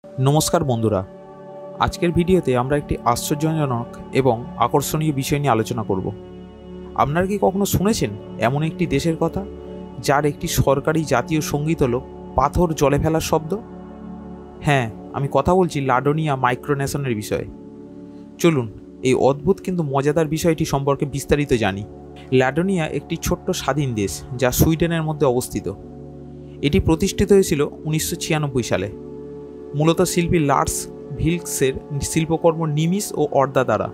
নমস্কার বন্ধুরা, আজকের ভিডিওতে আমরা একটি আশ্চর্যজনক এবং আকর্ষণীয় বিষয় নিয়ে আলোচনা করব। আপনারা কি কখনো শুনেছেন এমন একটি দেশের কথা যার একটি সরকারি জাতীয় সঙ্গীত হলো পাথর জলে ফেলার শব্দ? হ্যাঁ, আমি কথা বলছি লাডোনিয়া মাইক্রোনেশনের বিষয়ে। চলুন এই অদ্ভুত কিন্তু মজাদার বিষয়টি সম্পর্কে বিস্তারিত জানি। লাডোনিয়া একটি ছোট্ট স্বাধীন দেশ যা সুইডেনের মধ্যে অবস্থিত। এটি প্রতিষ্ঠিত হয়েছিল 1996 সালে, মূলত শিল্পী লার্স ভিল্কসের শিল্পকর্ম নিমিস ও অর্দা দ্বারা।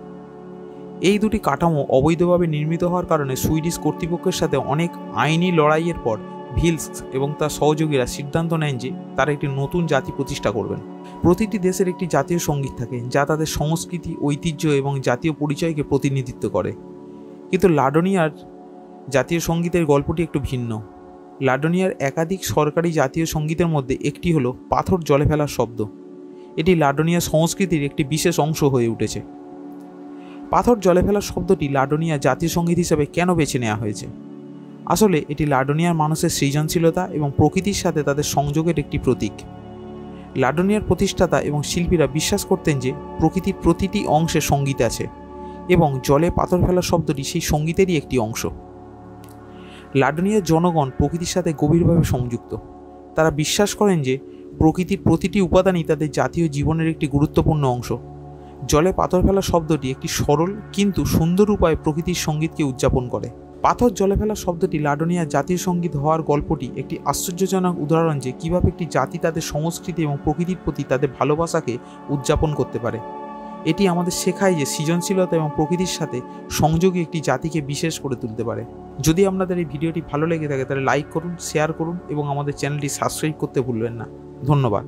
এই দুটি কাঠামো অবৈধভাবে নির্মিত হওয়ার কারণে সুইডিশ কর্তৃপক্ষের সাথে অনেক আইনি লড়াইয়ের পর ভিল্কস এবং তার সহযোগীরা সিদ্ধান্ত নেন যে তারা একটি নতুন জাতি প্রতিষ্ঠা করবেন। প্রতিটি দেশের একটি জাতীয় সঙ্গীত থাকে যা তাদের সংস্কৃতি, ঐতিহ্য এবং জাতীয় পরিচয়কে প্রতিনিধিত্ব করে, কিন্তু লাডোনিয়ার জাতীয় সঙ্গীতের গল্পটি একটু ভিন্ন। লাডোনিয়ার একাধিক সরকারি জাতীয় সঙ্গীতের মধ্যে একটি হলো পাথর জলে ফেলার শব্দ। এটি লাডোনিয়ার সংস্কৃতির একটি বিশেষ অংশ হয়ে উঠেছে। পাথর জলে ফেলার শব্দটি লাডোনিয়া জাতীয় সঙ্গীত হিসেবে কেন বেছে নেওয়া হয়েছে? আসলে এটি লাডোনিয়ার মানুষের সৃজনশীলতা এবং প্রকৃতির সাথে তাদের সংযোগের একটি প্রতীক। লাডোনিয়ার প্রতিষ্ঠাতা এবং শিল্পীরা বিশ্বাস করতেন যে প্রকৃতির প্রতিটি অংশে সঙ্গীত আছে এবং জলে পাথর ফেলার শব্দটি সেই সঙ্গীতেরই একটি অংশ। লাডোনিয়ার জনগণ প্রকৃতির সাথে গভীরভাবে সংযুক্ত। তারা বিশ্বাস করেন যে প্রকৃতির প্রতিটি উপাদানই তাদের জাতীয় জীবনের একটি গুরুত্বপূর্ণ অংশ। জলে পাথর ফেলার শব্দটি একটি সরল কিন্তু সুন্দর উপায়ে প্রকৃতির সঙ্গীতকে উদযাপন করে। পাথর জলে ফেলার শব্দটি লাডোনিয়ার জাতীয় সঙ্গীত হওয়ার গল্পটি একটি আশ্চর্যজনক উদাহরণ যে কীভাবে একটি জাতি তাদের সংস্কৃতি এবং প্রকৃতির প্রতি তাদের ভালোবাসাকে উদযাপন করতে পারে। এটি আমাদের শেখায় যে সৃজনশীলতা এবং প্রকৃতির সাথে সংযোগই একটি জাতিকে বিশেষ করে তুলতে পারে। যদি আপনাদের এই ভিডিওটি ভালো লেগে থাকে তাহলে লাইক করুন, শেয়ার করুন এবং আমাদের চ্যানেলটি সাবস্ক্রাইব করতে ভুলবেন না। ধন্যবাদ।